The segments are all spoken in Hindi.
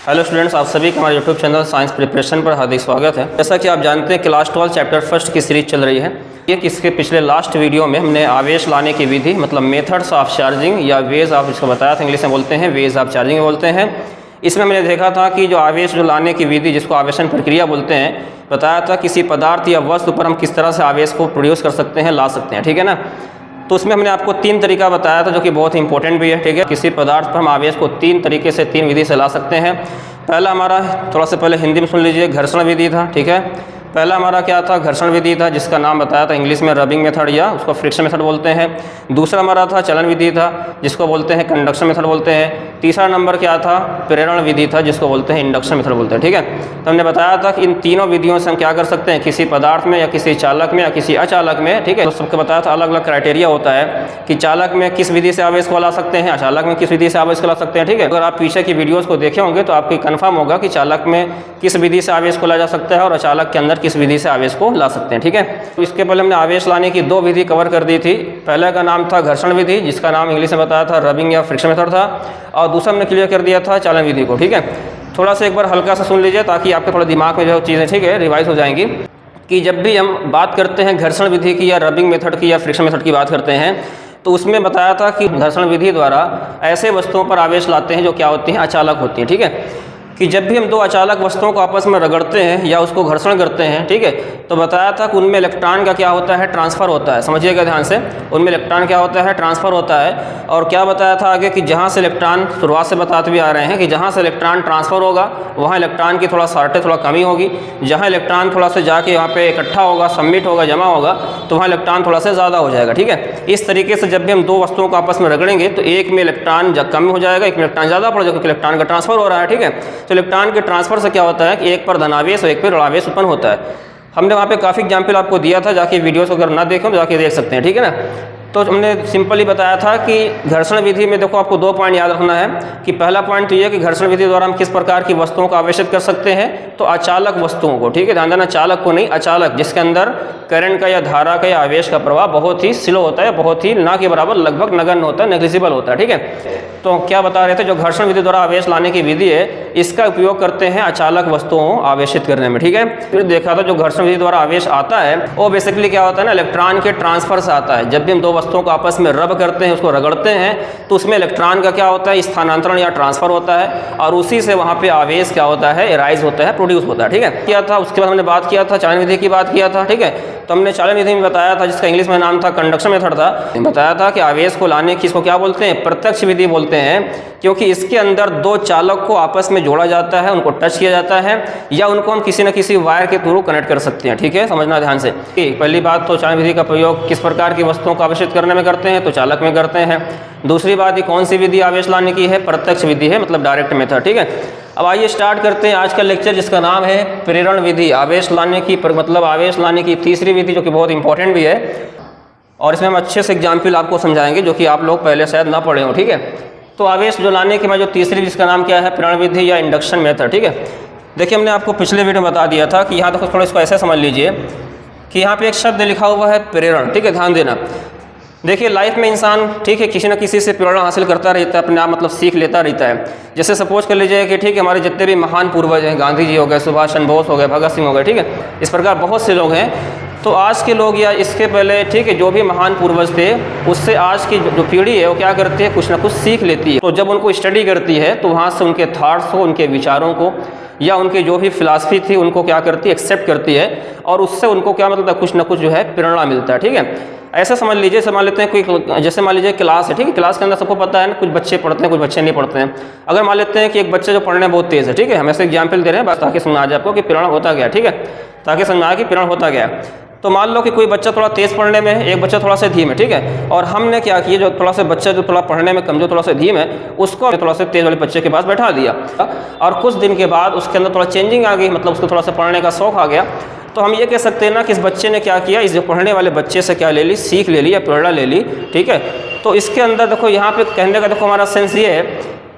हेलो स्टूडेंट्स, आप सभी का हमारे यूट्यूब चैनल साइंस प्रिपरेशन पर हार्दिक स्वागत है। जैसा कि आप जानते हैं क्लास 12 चैप्टर फर्स्ट की सीरीज चल रही है। ये किसके पिछले लास्ट वीडियो में हमने आवेश लाने की विधि मतलब मेथड्स ऑफ चार्जिंग या वेज ऑफ इसको बताया था, इंग्लिश में बोलते हैं वेज ऑफ चार्जिंग बोलते हैं। इसमें मैंने देखा था कि जो आवेश जो लाने की विधि जिसको आवेशन प्रक्रिया बोलते हैं, बताया था किसी पदार्थ या वस्तु पर हम किस तरह से आवेश को प्रोड्यूस कर सकते हैं, ला सकते हैं, ठीक है ना। तो उसमें हमने आपको 3 तरीका बताया था जो कि बहुत इंपॉर्टेंट भी है, ठीक है। किसी पदार्थ पर हम आवेश को 3 तरीके से 3 विधि से ला सकते हैं। पहला हमारा थोड़ा सा पहले हिंदी में सुन लीजिए, घर्षण विधि था, ठीक है। पहला हमारा क्या था, घर्षण विधि था, जिसका नाम बताया था इंग्लिश में रबिंग मेथड या उसको फ्रिक्शन मेथड बोलते हैं। दूसरा हमारा था चलन विधि था, जिसको बोलते हैं कंडक्शन मेथड बोलते हैं। तीसरा नंबर क्या था, प्रेरण विधि था, जिसको बोलते हैं इंडक्शन मेथड बोलते हैं, ठीक है। तो हमने बताया था कि इन तीनों विधियों से हम क्या कर सकते हैं, किसी पदार्थ में या किसी चालक में या किसी अचालक में, ठीक है। तो सबको बताया था अलग अलग क्राइटेरिया होता है कि चालक में किस विधि से आवेश को ला सकते हैं, अचालक में किस विधि से आवेश को ला सकते हैं, ठीक है। अगर आप पीछे की वीडियोज़ को देखे होंगे तो आपको कन्फर्म होगा कि चालक में किस विधि से आवेश को ला जा सकता है और अचालक के अंदर किस विधि से आवेश को ला सकते हैं, ठीक है। तो इसके पहले हमने आवेश लाने की 2 विधि कवर कर दी थी। पहले का नाम था घर्षण विधि, जिसका नाम इंग्लिश में बताया था रबिंग या फ्रिक्शन मेथड था, और दूसरा हमने क्लियर कर दिया था चालन विधि को, ठीक है। थोड़ा सा एक बार हल्का सा सुन लीजिए ताकि आपके थोड़ा दिमाग में जो चीज़ें, ठीक है, रिवाइज हो जाएंगी। कि जब भी हम बात करते हैं घर्षण विधि की या रबिंग मेथड की या फ्रिक्शन मेथड की बात करते हैं, तो उसमें बताया था कि घर्षण विधि द्वारा ऐसे वस्तुओं पर आवेश लाते हैं जो क्या होती हैं, अचालक होती हैं, ठीक है। कि जब भी हम 2 अचालक वस्तुओं को आपस में रगड़ते हैं या उसको घर्षण करते हैं, ठीक है, तो बताया था कि उनमें इलेक्ट्रॉन का क्या होता है, ट्रांसफ़र होता है। समझिएगा ध्यान से, उनमें इलेक्ट्रॉन क्या होता है, ट्रांसफ़र होता है। और क्या बताया था आगे कि जहाँ से इलेक्ट्रॉन, शुरुआत से बताते भी आ रहे हैं कि जहाँ से इलेक्ट्रॉन ट्रांसफ़र होगा वहाँ इलेक्ट्रॉन की थोड़ा शॉर्टेज, थोड़ा कमी होगी। जहाँ इलेक्ट्रॉन थोड़ा सा जाके वहाँ पे इकट्ठा होगा, सबमिट होगा, जमा होगा, तो वहाँ इलेक्ट्रॉन थोड़ा सा ज़्यादा हो जाएगा, ठीक है। इस तरीके से जब भी हम 2 वस्तुओं को आपस में रगड़ेंगे तो एक में इलेक्ट्रॉन कम हो जाएगा, एक में इलेक्ट्रॉन ज़्यादा पड़ जाएगा, क्योंकि इलेक्ट्रॉन का ट्रांसफ़र हो रहा है, ठीक है। तो इलेक्ट्रॉन के ट्रांसफ़र से क्या होता है कि एक पर धनावेश और एक पर ऋणावेश उत्पन्न होता है। हमने वहाँ पे काफ़ी एग्जाम्पल आपको दिया था, जाके वीडियोस अगर ना देखें तो जाके देख सकते हैं, ठीक है ना। तो हमने सिंपली बताया था कि घर्षण विधि में देखो आपको 2 पॉइंट याद रखना है कि पहला पॉइंट तो ये है कि घर्षण विधि द्वारा हम किस प्रकार की वस्तुओं को आवेशित कर सकते हैं, तो अचालक वस्तुओं को, ठीक है, ध्यान देना, चालक को नहीं, अचालक, जिसके अंदर करंट का या धारा का या आवेश का प्रवाह बहुत ही स्लो होता है, बहुत ही ना के बराबर, लगभग नगण्य होता है, नेग्लिजिबल होता है, ठीक है। तो क्या बता रहे थे, जो घर्षण विधि द्वारा आवेश लाने की विधि है, इसका उपयोग करते हैं अचालक वस्तुओं आवेशित करने में, ठीक है। फिर देखा था जो घर्षण विधि द्वारा आवेश आता है वो बेसिकली क्या होता है ना, इलेक्ट्रॉन के ट्रांसफर से आता है। जब भी हम 2 वस्तुओं को आपस में रब करते हैं, उसको रगड़ते हैं, तो उसमें इलेक्ट्रॉन का क्या होता है, स्थानांतरण या ट्रांसफर होता है, और उसी से वहाँ पे आवेश क्या होता है, एराइज होता है, प्रोड्यूस होता है, ठीक है। किया था, उसके बाद हमने बात किया था चालन विधि की बात किया था, ठीक है। तो हमने चालन विधि में बताया था, जिसका इंग्लिश में नाम था कंडक्शन मेथड था, बताया था कि आवेश को लाने की इसको क्या बोलते हैं, प्रत्यक्ष विधि बोलते हैं, क्योंकि इसके अंदर 2 चालक को आपस में जोड़ा जाता है, उनको टच किया जाता है, या उनको हम किसी न किसी वायर के थ्रू कनेक्ट कर सकते हैं, ठीक है, समझना ध्यान से। पहली बात तो चालन विधि का प्रयोग किस प्रकार की वस्तुओं को आवेशित करने में करते हैं, तो चालक में करते हैं। दूसरी बात, ये कौन सी विधि आवेश लाने की है, प्रत्यक्ष विधि है, मतलब डायरेक्ट मेथड, ठीक है। अब आइए स्टार्ट करते हैं आज का लेक्चर, जिसका नाम है प्रेरण विधि, आवेश लाने की मतलब आवेश लाने की तीसरी विधि, जो कि बहुत इंपॉर्टेंट भी है। और इसमें हम अच्छे से एग्जाम्पल आपको समझाएंगे जो कि आप लोग पहले शायद ना पढ़े हो, ठीक है। तो आवेश जो लाने की मैं जो तीसरी, जिसका नाम क्या है, प्रेरण विधि या इंडक्शन मेथड, ठीक है। देखिए हमने आपको पिछले वीडियो में बता दिया था कि यहाँ तक थोड़ा इसको ऐसे समझ लीजिए कि यहाँ पे एक शब्द लिखा हुआ है प्रेरण, ठीक है, ध्यान देना। देखिए लाइफ में इंसान, ठीक है, किसी न किसी से प्रेरणा हासिल करता रहता है, अपने आप मतलब सीख लेता रहता है। जैसे सपोज कर लीजिए कि ठीक है, हमारे जितने भी महान पूर्वज हैं, गांधी जी हो गए, सुभाष चंद्र बोस हो गए, भगत सिंह हो गए, ठीक है, इस प्रकार बहुत से लोग हैं। तो आज के लोग या इसके पहले, ठीक है, जो भी महान पूर्वज थे, उससे आज की जो पीढ़ी है वो क्या करती है, कुछ ना कुछ सीख लेती है। तो जब उनको स्टडी करती है तो वहाँ से उनके थॉट्स को, उनके विचारों को, या उनकी जो भी फिलॉसफी थी उनको क्या करती है, एक्सेप्ट करती है, और उससे उनको क्या मतलब कुछ ना कुछ जो है प्रेरणा मिलता है, ठीक है। ऐसा समझ लीजिए, मान लेते हैं कोई, जैसे मान लीजिए क्लास है, ठीक है, क्लास के अंदर सबको पता है ना, कुछ बच्चे पढ़ते हैं, कुछ बच्चे नहीं पढ़ते हैं। अगर मान लेते हैं कि एक बच्चे जो पढ़ने में बहुत तेज़ है, ठीक है, हम ऐसे एग्जाम्पल दे रहे हैं बस ताकि समझ आ जाए आपको कि प्रेरणा होता गया, ठीक है, ताकि समझ आए कि प्रेरणा होता गया। तो मान लो कि कोई बच्चा थोड़ा तेज़ पढ़ने में है, एक बच्चा थोड़ा सा धीम है, ठीक है, और हमने क्या किया, जो थोड़ा सा बच्चा जो थोड़ा पढ़ने में कमजोर, थोड़ा सा धीम है, उसको थोड़ा सा तेज़ वाले बच्चे के पास बैठा दिया, और कुछ दिन के बाद उसके अंदर थोड़ा चेंजिंग आ गई, मतलब उसको थोड़ा सा पढ़ने का शौक आ गया। तो हम ये कह सकते हैं ना कि इस बच्चे ने क्या किया, इस जो पढ़ने वाले बच्चे से क्या ले ली, सीख ले ली या प्रेरणा ले ली, ठीक है। तो इसके अंदर देखो, यहाँ पे कहने का देखो हमारा सेंस ये है,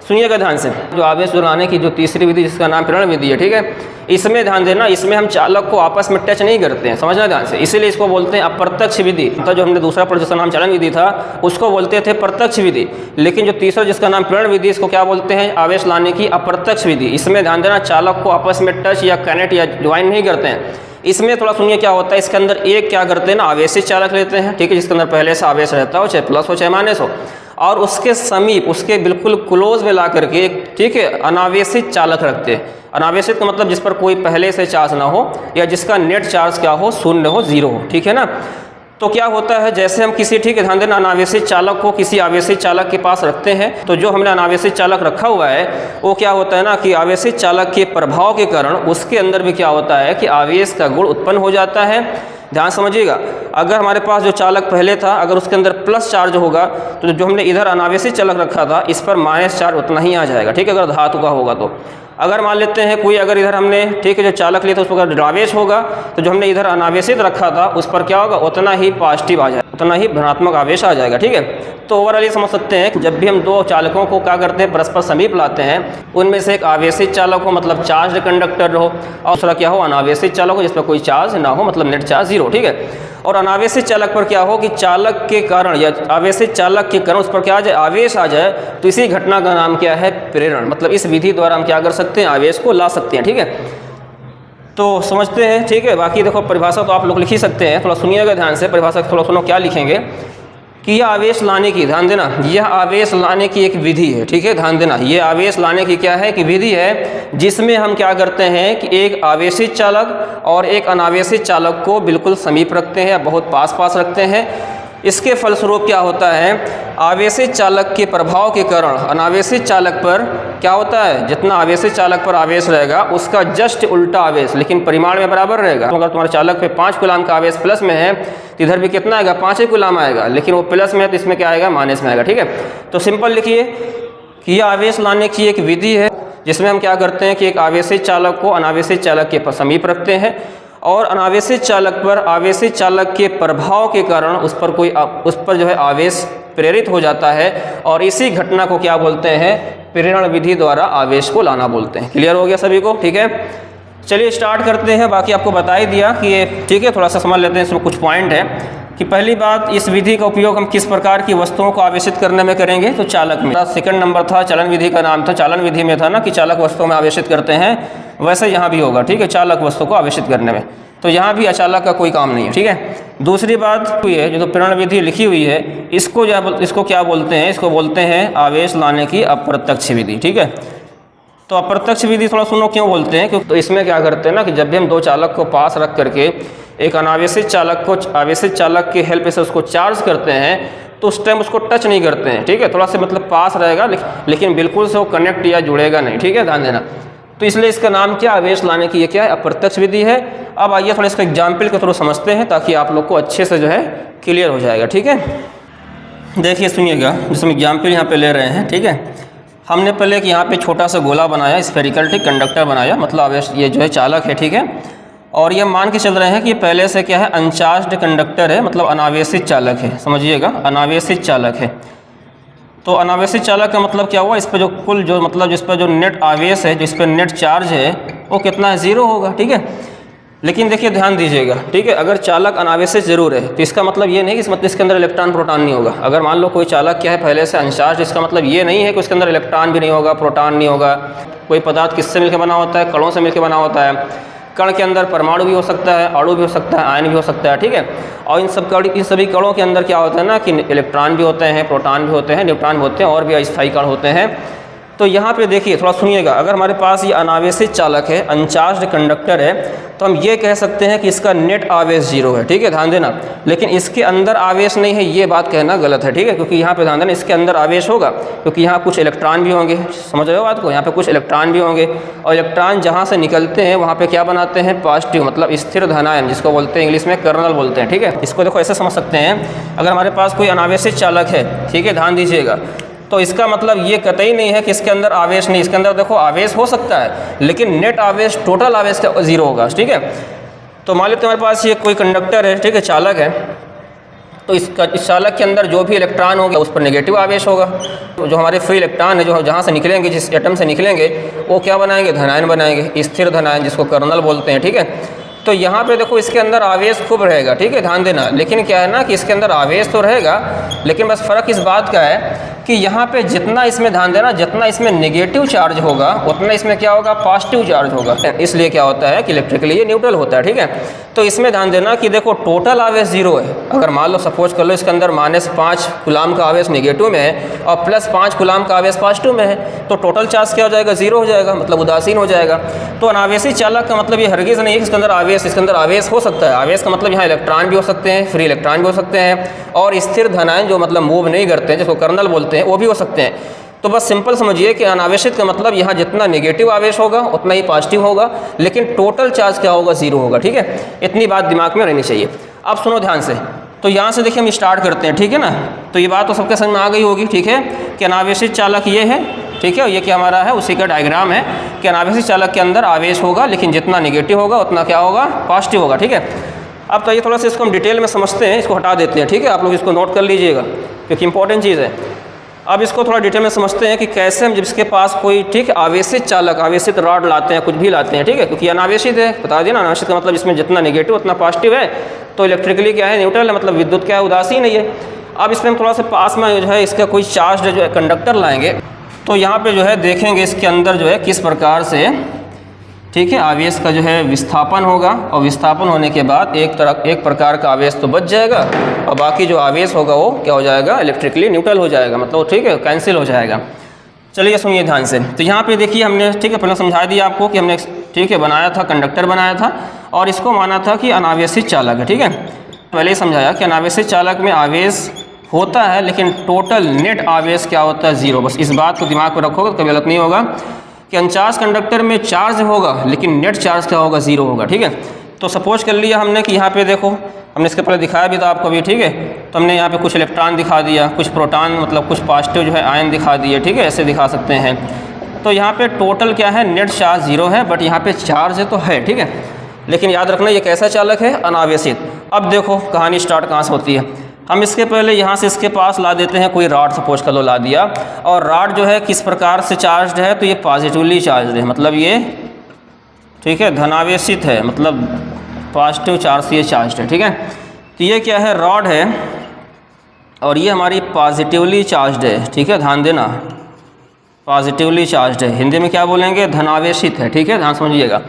सुनिएगा ध्यान से, जो आवेश लाने की जो तीसरी विधि जिसका नाम प्रेरण विधि है, ठीक है, इसमें ध्यान देना, इसमें हम चालक को आपस में टच नहीं करते हैं, समझना ध्यान से, इसीलिए इसको बोलते हैं अप्रत्यक्ष विधि। तो जो हमने दूसरा पढ़ा जिसका नाम चालन विधि था उसको बोलते थे प्रत्यक्ष विधि, लेकिन जो तीसरा जिसका नाम प्रेरण विधि इसको क्या बोलते हैं, आवेश लाने की अप्रत्यक्ष विधि। इसमें ध्यान देना, चालक को आपस में टच या कनेक्ट या ज्वाइन नहीं करते हैं। इसमें थोड़ा सुनिए क्या होता है, इसके अंदर एक क्या करते हैं ना, आवेशित चालक लेते हैं, ठीक है, जिसके अंदर पहले से आवेश रहता हो, चाहे प्लस हो चाहे माइनस हो, और उसके समीप उसके बिल्कुल क्लोज में ला करके एक, ठीक है, अनावेशित चालक रखते हैं। अनावेशित का मतलब जिस पर कोई पहले से चार्ज ना हो या जिसका नेट चार्ज क्या हो, शून्य हो, जीरो हो, ठीक है ना। तो क्या होता है, जैसे हम किसी, ठीक है, ध्यान देना, अनावेशित चालक को किसी आवेशित चालक के पास रखते हैं, तो जो हमने अनावेशित चालक रखा हुआ है वो क्या होता है ना कि आवेशित चालक के प्रभाव के कारण उसके अंदर भी क्या होता है कि आवेश का गुण उत्पन्न हो जाता है। ध्यान समझिएगा, अगर हमारे पास जो चालक पहले था अगर उसके अंदर प्लस चार्ज होगा तो जो हमने इधर अनावेशित चालक रखा था इस पर माइनस चार्ज उतना ही आ जाएगा, ठीक है, अगर धातु का होगा तो। अगर मान लेते हैं कोई, अगर इधर हमने, ठीक है, जो चालक लिया था उस पर अगर आवेश होगा तो जो हमने इधर अनावेशित रखा था उस पर क्या होगा, उतना ही पॉजिटिव आ जाएगा, उतना ही धनात्मक आवेश आ जाएगा, ठीक है। तो ओवरऑल ये समझ सकते हैं कि जब भी हम दो चालकों को क्या करते हैं, परस्पर समीप लाते हैं, उनमें से एक आवेशित चालक हो मतलब चार्ज कंडक्टर हो, और दूसरा क्या हो, अनावेशित चालक हो जिस पर कोई चार्ज ना हो मतलब नेट चार्ज जीरो, ठीक है। और अनावेशित चालक पर क्या हो कि चालक के कारण या आवेशित चालक के कारण उस पर क्या आ जाए, आवेश आ जाए, तो इसी घटना का नाम क्या है, प्रेरण। मतलब इस विधि द्वारा हम क्या कर सकते हैं, आवेश को ला सकते हैं, ठीक है। तो समझते हैं, ठीक है। बाकी देखो परिभाषा तो आप लोग लिख ही सकते हैं, थोड़ा सुनिएगा ध्यान से, परिभाषा थोड़ा सुनो क्या लिखेंगे कि यह आवेश लाने की, ध्यान देना, यह आवेश लाने की एक विधि है, ठीक है, ध्यान देना, यह आवेश लाने की क्या है कि विधि है, जिसमें हम क्या करते हैं कि एक आवेशित चालक और एक अनावेशित चालक को बिल्कुल समीप रखते हैं, बहुत पास पास रखते हैं। इसके फलस्वरूप क्या होता है, आवेशित चालक के प्रभाव के कारण अनावेशित चालक पर क्या होता है, जितना आवेशित चालक पर आवेश रहेगा उसका जस्ट उल्टा आवेश लेकिन परिमाण में बराबर रहेगा। तो अगर तुम्हारे चालक पे 5 कूलाम का आवेश प्लस में है तो इधर भी कितना आएगा, 5 ही कूलाम आएगा, लेकिन वो प्लस में है तो इसमें क्या आएगा, माइनस में आएगा, ठीक है। तो सिंपल लिखिए कि यह आवेश लाने की एक विधि है जिसमें हम क्या करते हैं कि एक आवेशित चालक को अनावेशित चालक के समीप रखते हैं और अनावेशित चालक पर आवेशित चालक के प्रभाव के कारण उस पर जो है आवेश प्रेरित हो जाता है, और इसी घटना को क्या बोलते हैं, प्रेरण विधि द्वारा आवेश को लाना बोलते हैं। क्लियर हो गया सभी को, ठीक है। चलिए स्टार्ट करते हैं। बाकी आपको बता ही दिया कि ये, ठीक है, थोड़ा सा समझ लेते हैं, इसमें कुछ पॉइंट है कि पहली बात, इस विधि का उपयोग हम किस प्रकार की वस्तुओं को आवेशित करने में करेंगे, तो चालक में। सेकंड नंबर था चालन विधि का नाम था, चालन विधि में था ना कि चालक वस्तुओं में आवेशित करते हैं, वैसे यहाँ भी होगा, ठीक है, चालक वस्तु को आवेशित करने में, तो यहाँ भी अचालक का कोई काम नहीं है, ठीक है। दूसरी बात हुई है, जो प्रेरण विधि लिखी हुई है इसको क्या बोलते हैं, इसको बोलते हैं आवेश लाने की अप्रत्यक्ष विधि, ठीक है। तो अप्रत्यक्ष विधि थोड़ा सुनो क्यों बोलते हैं, क्योंकि तो इसमें क्या करते हैं ना कि जब भी हम दो चालक को पास रख करके एक अनावेशित चालक को आवेशित चालक के हेल्प से उसको चार्ज करते हैं तो उस टाइम उसको टच नहीं करते हैं, ठीक है, थोड़ा सा मतलब पास रहेगा लेकिन बिल्कुल से वो कनेक्ट या जुड़ेगा नहीं, ठीक है, ध्यान देना। तो इसलिए इसका नाम क्या, आवेश लाने की ये क्या है, अप्रत्यक्ष विधि है। अब आइए थोड़ा इसका एग्जाम्पल के थ्रू समझते हैं ताकि आप लोग को अच्छे से जो है क्लियर हो जाएगा, ठीक है। देखिए सुनिएगा, जिसमें एग्जाम्पल यहाँ पे ले रहे हैं, ठीक है। हमने पहले कि यहाँ पे छोटा सा गोला बनाया, स्फेरिकल, ठीक, कंडक्टर बनाया, मतलब आवेश ये जो है चालक है, ठीक है, और ये मान के चल रहे हैं कि ये पहले से क्या है, अनचार्ज्ड कंडक्टर है, मतलब अनावेशित चालक है, समझिएगा, अनावेशित चालक है। तो अनावेशित चालक का मतलब क्या हुआ, इस पर जो कुल जो मतलब जिस पर जो नेट आवेश है, जिस पर नेट चार्ज है वो कितना है, 0 होगा, ठीक है। लेकिन देखिए ध्यान दीजिएगा, ठीक है, अगर चालक अनावेशित जरूर है तो इसका मतलब ये नहीं कि मतलब इसके अंदर इलेक्ट्रॉन प्रोटॉन नहीं होगा। अगर मान लो कोई चालक क्या है पहले से अनचार्ज, इसका मतलब ये नहीं है कि उसके अंदर इलेक्ट्रॉन भी नहीं होगा, प्रोटॉन नहीं होगा। कोई पदार्थ किससे मिलकर बना होता है, कणों से मिलकर बना होता है। कण के अंदर परमाणु भी हो सकता है, अणु भी हो सकता है, आयन भी हो सकता है, ठीक है। और इन सभी कणों के अंदर क्या होता है ना कि इलेक्ट्रॉन भी होते हैं, प्रोटॉन भी होते हैं, न्यूट्रॉन भी होते हैं और भी अस्थायी कण होते हैं। तो यहाँ पे देखिए थोड़ा सुनिएगा, अगर हमारे पास ये अनावेशित चालक है, अनचार्ज्ड कंडक्टर है, तो हम ये कह सकते हैं कि इसका नेट आवेश 0 है, ठीक है, ध्यान देना। लेकिन इसके अंदर आवेश नहीं है, ये बात कहना गलत है, ठीक है, क्योंकि यहाँ पे ध्यान देना इसके अंदर आवेश होगा, क्योंकि यहाँ कुछ इलेक्ट्रॉन भी होंगे, समझ रहे हो बात को, यहाँ पे कुछ इलेक्ट्रॉन भी होंगे, और इलेक्ट्रॉन जहाँ से निकलते हैं वहाँ पे क्या बनाते हैं, पॉजिटिव, मतलब स्थिर धनायन, जिसको बोलते हैं इंग्लिश में कर्नल बोलते हैं, ठीक है। इसको देखो ऐसे समझ सकते हैं, अगर हमारे पास कोई अनावेशित चालक है, ठीक है, ध्यान दीजिएगा, तो इसका मतलब ये कतई नहीं है कि इसके अंदर आवेश नहीं, इसके अंदर देखो आवेश हो सकता है, लेकिन नेट आवेश, टोटल आवेश का 0 होगा, ठीक है। तो मान लेते हमारे पास ये कोई कंडक्टर है, ठीक है, चालक है, तो इस चालक के अंदर जो भी इलेक्ट्रॉन होगा उस पर नेगेटिव आवेश होगा। जो हमारे फ्री इलेक्ट्रॉन है जो जहाँ से निकलेंगे, जिस एटम से निकलेंगे, वो क्या बनाएंगे, धनायन बनाएंगे, स्थिर धनायन जिसको कर्नल बोलते हैं। ठीक है, तो यहाँ पे देखो इसके अंदर आवेश खूब रहेगा। ठीक है, ध्यान देना। लेकिन क्या है ना कि इसके अंदर आवेश तो रहेगा, लेकिन बस फ़र्क इस बात का है कि यहाँ पे जितना इसमें ध्यान देना, जितना इसमें नेगेटिव चार्ज होगा उतना इसमें क्या होगा, पॉजिटिव चार्ज होगा। इसलिए क्या होता है कि इलेक्ट्रिकली ये न्यूट्रल होता है। ठीक है, तो इसमें ध्यान देना कि देखो टोटल आवेश 0 है। अगर मान लो सपोज कर लो इसके अंदर -5 कूलाम का आवेश नेगेटिव में है और +5 कूलाम का आवेश पॉजिटिव में है, तो टोटल चार्ज क्या हो जाएगा, 0 हो जाएगा, मतलब उदासीन हो जाएगा। तो अनावेशी चालक का मतलब ये हरगिज़ नहीं है कि इसके अंदर आवेश हो सकता है। आवेश का मतलब यहाँ इलेक्ट्रॉन भी हो सकते हैं, फ्री इलेक्ट्रॉन भी हो सकते हैं, और स्थिर धनायन जो मतलब मूव नहीं करते हैं, जिसको कर्नल बोलते हैं, वो भी हो सकते हैं। तो बस सिंपल समझिए कि अनावेशित का मतलब यहाँ जितना नेगेटिव आवेश होगा उतना ही पॉजिटिव होगा, लेकिन टोटल चार्ज क्या होगा, 0 होगा। ठीक है, इतनी बात दिमाग में रहनी चाहिए। अब सुनो ध्यान से, तो यहाँ से देखिए हम स्टार्ट करते हैं। ठीक है ना, तो ये बात तो सबके समझ में आ गई होगी। ठीक है, कि अनावेशित चालक ये है। ठीक है, ये क्या हमारा है, उसी का डायग्राम है कि अनावेशित चालक के अंदर आवेश होगा, लेकिन जितना नेगेटिव होगा उतना क्या होगा, पॉजिटिव होगा। ठीक है, अब तो ये थोड़ा सा इसको हम डिटेल में समझते हैं, इसको हटा देते हैं। ठीक है, आप लोग इसको नोट कर लीजिएगा क्योंकि इंपॉर्टेंट चीज़ है। अब इसको थोड़ा डिटेल में समझते हैं कि कैसे हम जिसके पास कोई ठीक आवेशित चालक, आवेशित रॉड लाते हैं, कुछ भी लाते हैं। ठीक है, क्योंकि अनावेशित है, बता दिया ना, अनावेशित का मतलब इसमें जितना नेगेटिव उतना पॉजिटिव है, तो इलेक्ट्रिकली क्या है, न्यूट्रल है, मतलब विद्युत क्या है, उदासीन है ये। अब इसमें हम थोड़ा सा पास में जो है इसका कोई चार्ज जो है कंडक्टर लाएंगे, तो यहाँ पे जो है देखेंगे इसके अंदर जो है किस प्रकार से ठीक है आवेश का जो है विस्थापन होगा, और विस्थापन होने के बाद एक प्रकार का आवेश तो बच जाएगा और बाकी जो आवेश होगा वो क्या हो जाएगा, इलेक्ट्रिकली न्यूट्रल हो जाएगा, मतलब ठीक है कैंसिल हो जाएगा। चलिए सुनिए ध्यान से। तो यहाँ पे देखिए हमने ठीक है पहले समझा दिया आपको कि हमने ठीक है बनाया था, कंडक्टर बनाया था और इसको माना था कि अनावेशित चालक है। ठीक है, पहले ही समझाया कि अनावेशित चालक में आवेश होता है लेकिन टोटल नेट आवेश क्या होता है, 0। बस इस बात को दिमाग में रखोगे कभी गलत नहीं होगा कि अनचार्ज कंडक्टर में चार्ज होगा लेकिन नेट चार्ज क्या होगा, 0 होगा। ठीक है, तो सपोज कर लिया हमने कि यहाँ पे देखो, हमने इसके पहले दिखाया भी था आपको भी। ठीक है, तो हमने यहाँ पे कुछ इलेक्ट्रॉन दिखा दिया, कुछ प्रोटॉन मतलब कुछ पॉजिटिव जो है आयन दिखा दिए। ठीक है, ऐसे दिखा सकते हैं। तो यहाँ पे टोटल क्या है, नेट चार्ज 0 है, बट यहाँ पे चार्ज है तो है। ठीक है, लेकिन याद रखना ये कैसा चालक है, अनावेशित। अब देखो कहानी स्टार्ट कहाँ से होती है। हम इसके पहले यहाँ से इसके पास ला देते हैं कोई रॉड, सपोज कर लो ला दिया, और रॉड जो है किस प्रकार से चार्ज है, तो ये पॉजिटिवली चार्ज है, मतलब ये ठीक है धनावेशित है, मतलब पॉजिटिव चार्ज से ये चार्ज है। ठीक है, तो ये क्या है, रॉड है और ये हमारी पॉजिटिवली चार्ज है। ठीक है, ध्यान देना, पॉजिटिवली चार्ज है, हिंदी में क्या बोलेंगे, धनावेशित है। ठीक है, ध्यान समझिएगा।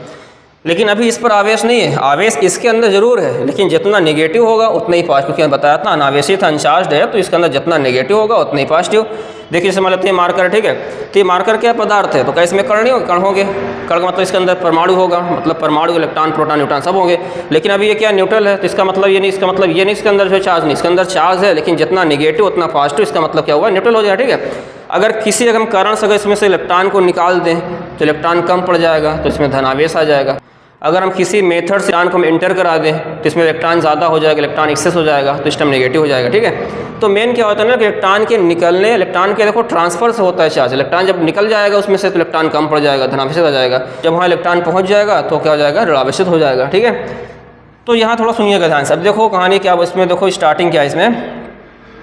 लेकिन अभी इस पर आवेश नहीं है, आवेश इसके अंदर जरूर है लेकिन जितना नेगेटिव होगा उतना ही पॉजिटिव, क्योंकि बताया था अनावेशित अनचार्ज है तो इसके अंदर जितना नेगेटिव होगा उतना ही पॉजिटिव। देखिए इसमें लेते हैं मार्कर। ठीक है, तो ये मार्कर क्या पदार्थ है, तो क्या इसमें कण नहीं होगा, कण होंगे, कण का मतलब इसके अंदर परमाणु होगा, मतलब परमाणु इलेक्ट्रॉन प्रोटॉन न्यूट्रॉन सब होंगे। लेकिन अभी ये क्या न्यूट्रल है, तो इसका मतलब ये नहीं, इसका मतलब ये नहीं इसके अंदर जो चार्ज नहीं, इसके अंदर चार्ज है लेकिन जितना नेगेटिव उतना पॉजिटिव, इसका मतलब क्या होगा, न्यूट्रल हो जाएगा। ठीक है, अगर किसी अगर कारण से अगर इसमें से इलेक्ट्रॉन को निकाल दें तो इलेक्ट्रॉन कम पड़ जाएगा, तो इसमें धनावेश आ जाएगा। अगर हम किसी मेथड से इलेक्ट्रॉन को हम इंटर करा दें तो इसमें इलेक्ट्रॉन ज़्यादा हो जाएगा, इलेक्ट्रॉन एक्सेस हो जाएगा, तो इस टाइम नेगेटिव हो जाएगा। ठीक है, तो मेन क्या होता है ना कि इलेक्ट्रॉन के निकलने, इलेक्ट्रॉन के देखो ट्रांसफर से होता है चार्ज। इलेक्ट्रॉन जब निकल जाएगा उसमें से तो इलेक्ट्रॉन कम पड़ जाएगा, धनावेशित हो जाएगा। जब वहाँ इलेक्ट्रॉन पहुँच जाएगा तो क्या हो जाएगा, ऋणावेशित हो जाएगा। ठीक है, तो यहाँ थोड़ा सुनिएगा ध्यान से। अब देखो कहानी क्या, इसमें देखो स्टार्टिंग क्या है इसमें।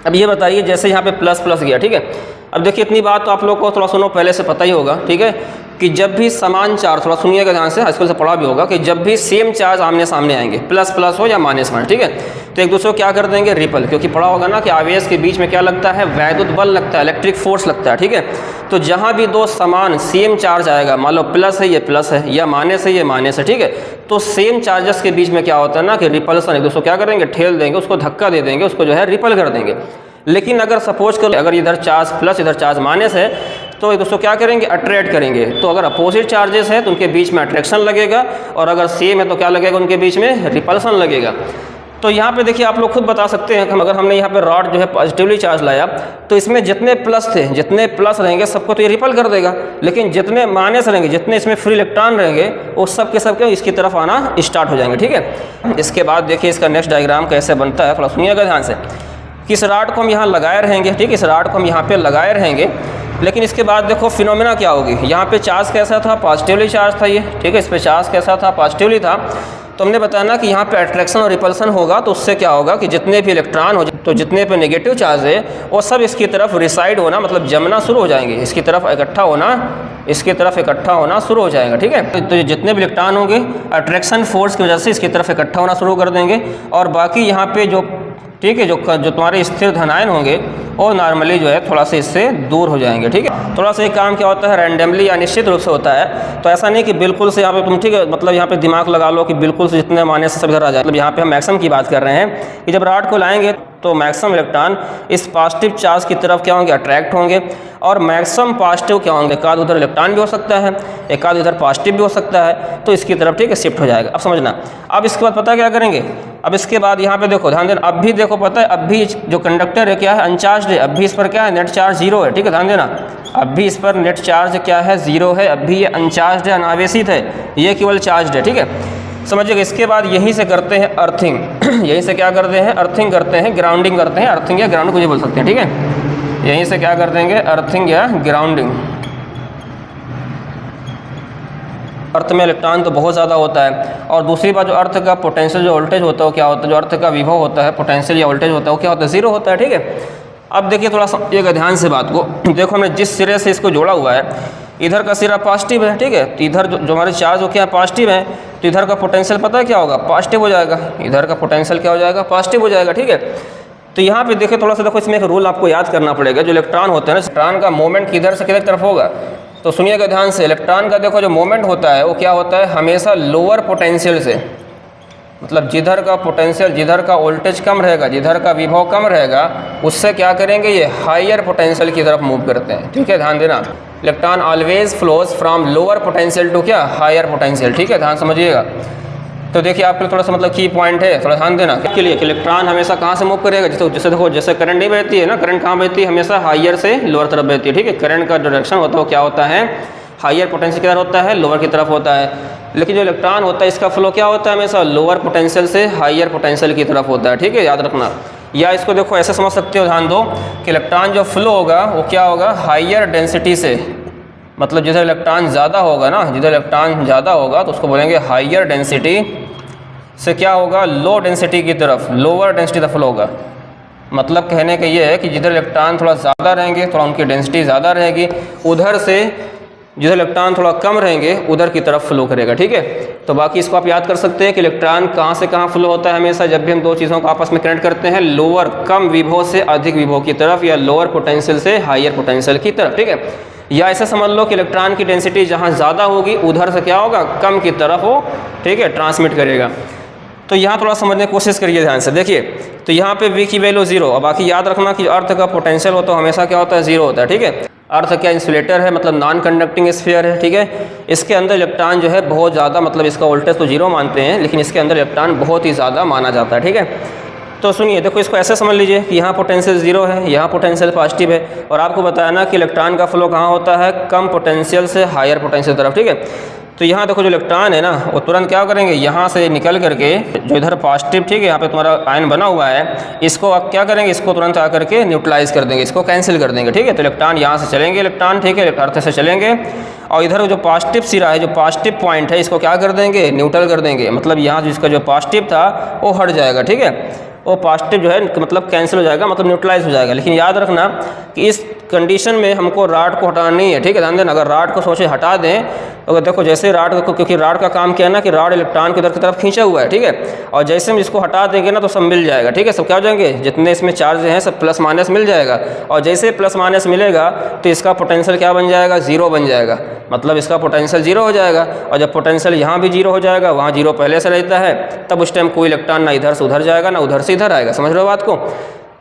अब ये बताइए जैसे यहाँ पे प्लस प्लस गया। ठीक है, अब देखिए इतनी बात तो आप लोग को थोड़ा सुनो पहले से पता ही होगा। ठीक है, कि जब भी समान चार्ज, थोड़ा सुनिएगा ध्यान से, हाई स्कूल से पढ़ा भी होगा कि जब भी सेम चार्ज आमने सामने आएंगे, प्लस प्लस हो या माइनस माइनस, ठीक है, तो एक दूसरे को क्या कर देंगे, रिपल। क्योंकि पढ़ा होगा ना कि आवेश के बीच में क्या लगता है, वैद्युत बल लगता है, इलेक्ट्रिक फोर्स लगता है। ठीक है, तो जहाँ भी दो समान सेम चार्ज आएगा, मान लो प्लस है ये प्लस है या माइनस है ये माइनस है, ठीक है, तो सेम चार्जेस के बीच में क्या होता है ना कि रिपल्सन, एक दूसरे को क्या करेंगे, ठेल देंगे, उसको धक्का दे देंगे, उसको जो है रिपल कर देंगे। लेकिन अगर सपोज कर अगर इधर चार्ज प्लस इधर चार्ज माइनस है तो एक दूसरे को क्या करेंगे, अट्रैक्ट करेंगे। तो अगर अपोजिट चार्जेस है तो उनके बीच में अट्रैक्शन लगेगा, और अगर सेम है तो क्या लगेगा, उनके बीच में रिपल्सन लगेगा। तो यहाँ पे देखिए आप लोग खुद बता सकते हैं कि अगर हमने यहाँ पे रॉड जो है पॉजिटिवली चार्ज लाया तो इसमें जितने प्लस थे, जितने प्लस रहेंगे सबको तो ये रिपल कर देगा, लेकिन जितने माइनस रहेंगे, जितने इसमें फ्री इलेक्ट्रॉन रहेंगे वो सब के सब इसकी तरफ आना स्टार्ट हो जाएंगे। ठीक है, इसके बाद देखिए इसका नेक्स्ट डायग्राम कैसे बनता है, थोड़ा सुनिएगा ध्यान से। कि इस रॉड को हम यहाँ लगाए रहेंगे, ठीक है, इस रॉड को हम यहाँ पे लगाए रहेंगे, लेकिन इसके बाद देखो फिनोमेना क्या होगी। यहाँ पे चार्ज कैसा था, पॉजिटिवली चार्ज था ये, ठीक है, इस पे चार्ज कैसा था, पॉजिटिवली था। तो हमने बताया ना कि यहाँ पे अट्रैक्शन और रिपल्सन होगा, तो उससे क्या होगा कि जितने भी इलेक्ट्रॉन हो, तो जितने पे नेगेटिव चार्ज है वो सब इसकी तरफ रिसाइड होना, मतलब जमना शुरू हो जाएंगे, इसकी तरफ इकट्ठा होना, इसकी तरफ इकट्ठा होना शुरू हो जाएगा। ठीक है, तो जितने भी इलेक्ट्रॉन होंगे अट्रैक्शन फोर्स की वजह से इसकी तरफ इकट्ठा होना शुरू कर देंगे, और बाकी यहाँ पे जो ठीक है जो तुम्हारे स्थिर धनायन होंगे वो नॉर्मली जो है थोड़ा सा इससे दूर हो जाएंगे। ठीक है, थोड़ा सा ये काम क्या होता है रैंडमली या निश्चित रूप से होता है, तो ऐसा नहीं कि बिल्कुल से यहाँ पे तुम ठीक है मतलब यहाँ पे दिमाग लगा लो कि बिल्कुल से जितने माने से सब इधर आ जाए। मतलब यहाँ पे हम मैक्सिमम की बात कर रहे हैं कि जब रॉड को लाएंगे तो मैक्सिमम इलेक्ट्रॉन इस पॉजिटिव चार्ज की तरफ क्या होंगे, अट्रैक्ट होंगे, और मैक्सिमम पॉजिटिव क्या होंगे, एक आध उधर इलेक्ट्रॉन भी हो सकता है, एक आध उधर पॉजिटिव भी हो सकता है, तो इसकी तरफ ठीक है शिफ्ट हो जाएगा। अब समझना, अब इसके बाद पता क्या करेंगे, अब इसके बाद यहाँ पे देखो ध्यान देना, अब भी देखो पता है अब भी जो कंडक्टर है क्या है, अनचार्ज है, अब भी इस पर क्या है नेट चार्ज 0 है। ठीक है, ध्यान देना, अब भी इस पर नेट चार्ज क्या है 0 है, अब भी ये अनचार्ज है, अनावेशित है, ये केवल चार्ज है। ठीक है, समझिएगा। इसके बाद यहीं से करते हैं अर्थिंग यहीं से क्या करते हैं, अर्थिंग करते हैं, ग्राउंडिंग करते हैं, अर्थिंग या ग्राउंड कुछ बोल सकते हैं। ठीक है, यहीं से क्या कर देंगे, अर्थिंग या ग्राउंडिंग। अर्थ में इलेक्ट्रॉन तो बहुत ज़्यादा होता है, और दूसरी बात जो अर्थ का पोटेंशियल जो वोल्टेज होता है वो क्या होता है, जो अर्थ का विभव होता है पोटेंशियल या वोल्टेज होता है वो क्या होता है, 0 होता है। ठीक है, अब देखिए थोड़ा समझिएगा ध्यान से बात को, देखो हमने जिस सिरे से इसको जोड़ा हुआ है इधर का सिरा पॉजिटिव है। ठीक है, तो इधर जो हमारे चार्ज हो क्या पॉजिटिव है, तो इधर का पोटेंशियल पता है क्या होगा, पॉजिटिव हो जाएगा, इधर का पोटेंशियल क्या हो जाएगा, पॉजिटिव हो जाएगा। ठीक है, तो यहाँ पे देखिए थोड़ा सा देखो, इसमें एक रूल आपको याद करना पड़ेगा, जो इलेक्ट्रॉन होते हैं ना, इलेक्ट्रॉन का मूवमेंट किधर से किधर तरफ होगा, तो सुनिएगा ध्यान से, इलेक्ट्रॉन का देखो जो मूवमेंट होता है वो क्या होता है, हमेशा लोअर पोटेंशियल से, मतलब जिधर का पोटेंशियल, जिधर का वोल्टेज कम रहेगा, जिधर का विभव कम रहेगा, उससे क्या करेंगे ये हायर पोटेंशियल की तरफ मूव करते हैं। ठीक है, ध्यान देना, electron always flows from lower potential to क्या, हायर पोटेंशियल। ठीक है, ध्यान समझिएगा। तो देखिए आपके थोड़ा सा मतलब की पॉइंट है, थोड़ा ध्यान देना के लिए कि इलेक्ट्रॉन हमेशा कहाँ से मूव करेगा, जैसे देखो जैसे करंट नहीं बहती है ना, करंट कहाँ बहती है, हमेशा हायर से लोअर तरफ बहती है। ठीक है, करंट का डायरेक्शन होता है वो क्या होता है, हायर पोटेंशियल की तरफ होता है, लोअर की तरफ होता है, लेकिन जो इलेक्ट्रॉन होता है इसका फ्लो क्या होता है, हमेशा लोअर पोटेंशियल से हायर पोटेंशियल की तरफ होता है। ठीक है, याद रखना, या इसको देखो ऐसे समझ सकते हो, ध्यान दो कि इलेक्ट्रॉन जो फ्लो होगा वो क्या होगा, हायर डेंसिटी से, मतलब जिधर इलेक्ट्रॉन ज़्यादा होगा ना, जिधर इलेक्ट्रॉन ज़्यादा होगा तो उसको बोलेंगे हायर डेंसिटी से क्या होगा, लो डेंसिटी की तरफ, लोअर डेंसिटी तरफ फ्लो होगा। मतलब कहने का ये है कि जिधर इलेक्ट्रॉन थोड़ा ज़्यादा रहेंगे, थोड़ा उनकी डेंसिटी ज़्यादा रहेगी, उधर से जिधर इलेक्ट्रॉन थोड़ा कम रहेंगे उधर की तरफ फ्लो करेगा। ठीक है, तो बाकी इसको आप याद कर सकते हैं कि इलेक्ट्रॉन कहाँ से कहाँ फ्लो होता है, हमेशा जब भी हम दो चीज़ों को आपस में कनेक्ट करते हैं, लोअर कम विभव से अधिक विभव की तरफ, या लोअर पोटेंशियल से हायर पोटेंशियल की तरफ। ठीक है, या ऐसा समझ लो कि इलेक्ट्रॉन की डेंसिटी जहाँ ज़्यादा होगी उधर से क्या होगा, कम की तरफ वो ठीक है ट्रांसमिट करेगा। तो यहाँ थोड़ा समझने की कोशिश करिए ध्यान से, देखिए तो यहाँ पे V की वैल्यू 0, और बाकी याद रखना कि अर्थ का पोटेंशियल होता है हमेशा क्या होता है, 0 होता है। ठीक है, अर्थ क्या इंसुलेटर है, मतलब नॉन कंडक्टिंग स्फीयर है। ठीक है, इसके अंदर इलेक्ट्रॉन जो है बहुत ज़्यादा, मतलब इसका वोल्टेज तो 0 मानते हैं लेकिन इसके अंदर इलेक्ट्रॉन बहुत ही ज़्यादा माना जाता है। ठीक है, तो सुनिए देखो इसको ऐसे समझ लीजिए कि यहाँ पोटेंशियल 0 है, यहाँ पोटेंशियल पॉजिटिव है, और आपको बताया ना कि इलेक्ट्रॉन का फ्लो कहाँ होता है, कम पोटेंशियल से हायर पोटेंशियल तरफ। ठीक है, तो यहाँ देखो जो इलेक्ट्रॉन है ना वो तुरंत क्या करेंगे, यहाँ से निकल करके जो इधर पॉजिटिव ठीक है यहाँ पे तुम्हारा आयन बना हुआ है, इसको आप क्या करेंगे, इसको तुरंत आकर के न्यूट्रलाइज कर देंगे, इसको कैंसिल कर देंगे। ठीक है, तो इलेक्ट्रॉन यहाँ से चलेंगे, इलेक्ट्रॉन ठीक है अर्थ से चलेंगे, और इधर जो पॉजिटिव सिरा है, जो पॉजिटिव पॉइंट है, इसको क्या कर देंगे, न्यूट्रल कर देंगे, मतलब यहाँ जिसका जो पॉजिटिव था वो हट जाएगा। ठीक है, वो पॉजिटिव जो है मतलब कैंसिल हो जाएगा, मतलब न्यूट्रलाइज हो जाएगा। लेकिन याद रखना कि इस कंडीशन में हमको रॉड को हटाना नहीं है। ठीक है, ध्यान देना, अगर रॉड को सोचे हटा दें तो देखो जैसे रॉड को, क्योंकि रॉड का काम क्या है ना कि रॉड इलेक्ट्रॉन की तरफ खींचा हुआ है। ठीक है, और जैसे हम इसको हटा देंगे ना तो सब मिल जाएगा। ठीक है, सब क्या हो जाएंगे, जितने इसमें चार्ज हैं सब प्लस माइनस मिल जाएगा, और जैसे प्लस माइनस मिलेगा तो इसका पोटेंशियल क्या बन जाएगा, 0 बन जाएगा, मतलब इसका पोटेंशियल 0 हो जाएगा। और जब पोटेंशियल यहाँ भी 0 हो जाएगा, वहाँ 0 पहले से रहता है, तब उस टाइम कोई इलेक्ट्रॉन ना इधर से उधर जाएगा ना उधर से इधर आएगा। समझ रहे हो बात को?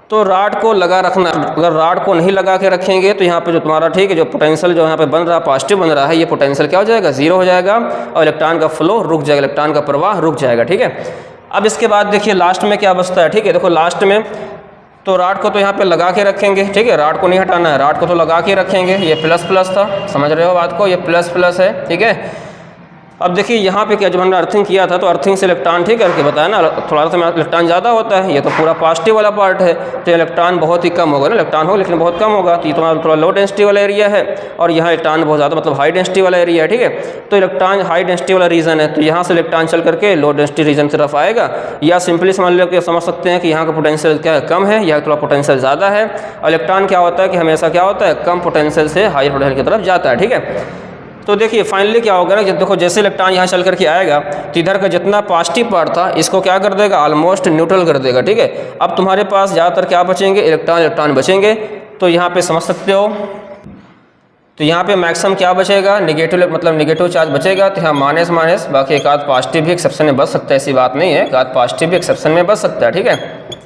तो रॉड को लगा रखना, अगर रॉड को नहीं लगा के रखेंगे तो यहाँ पे जो तुम्हारा ठीक है जो पोटेंशियल जो यहाँ पे बन रहा है पॉजिटिव बन रहा है, ये पोटेंशियल क्या हो जाएगा, 0 हो जाएगा, और इलेक्ट्रॉन का फ्लो रुक जाएगा, इलेक्ट्रॉन का प्रवाह रुक जाएगा। ठीक है, अब इसके बाद देखिए लास्ट में क्या बचता है। ठीक है, देखो लास्ट में तो रॉड को तो यहाँ पे लगा के रखेंगे। ठीक है, रॉड को नहीं हटाना है, रॉड को तो लगा के रखेंगे, ये प्लस प्लस था, समझ रहे हो बात को, ये प्लस प्लस है। ठीक है, अब देखिए यहाँ पे क्या, जब हमने अर्थिंग किया था तो अर्थिंग से इलेक्ट्रॉन ठीक करके बताया ना, थोड़ा सा इलेक्ट्रॉन ज़्यादा होता है, ये तो पूरा पॉजिटिव वाला पार्ट है, तो इलेक्ट्रॉन बहुत ही कम होगा ना, इलेक्ट्रॉन हो लेकिन बहुत कम होगा, तो ये तुम्हारा थोड़ा लो डेंसिटी वाला एरिया है, और यहाँ इलेक्ट्रॉन बहुत ज़्यादा मतलब हाई डेंसिटी वाला एरिया है, ठीक है। तो इलेक्ट्रॉन हाई डेंसिटी वाला रीजन है, तो यहाँ से इलेक्ट्रॉन चल करके लो डेंसिटी रीजन की तरफ आएगा, या सिंपली समझ सकते हैं कि यहाँ का पोटेंशियल क्या है, कम है, या थोड़ा पोटेंशियल ज़्यादा है। और इलेक्ट्रॉन क्या होता है कि हमेशा क्या होता है, कम पोटेंशियल से हाई पोटेंशियल की तरफ जाता है, ठीक है। तो देखिए फाइनली क्या होगा ना, देखो जैसे इलेक्ट्रॉन यहाँ चल करके आएगा तो इधर का जितना पॉजिटिव पार्ट था इसको क्या कर देगा, ऑलमोस्ट न्यूट्रल कर देगा, ठीक है। अब तुम्हारे पास ज़्यादातर क्या बचेंगे, इलेक्ट्रॉन बचेंगे। तो यहाँ पे समझ सकते हो, तो यहाँ पे मैक्सिमम क्या बचेगा, नेगेटिव मतलब नेगेटिव चार्ज बचेगा। तो यहाँ माइनस माइनस, बाकी एक आध पॉजिटिव भी एक्सेप्शन में बच सकता है, ऐसी बात नहीं है, एक आध पॉजिटिव भी एक्सेप्शन में बच सकता है, ठीक है।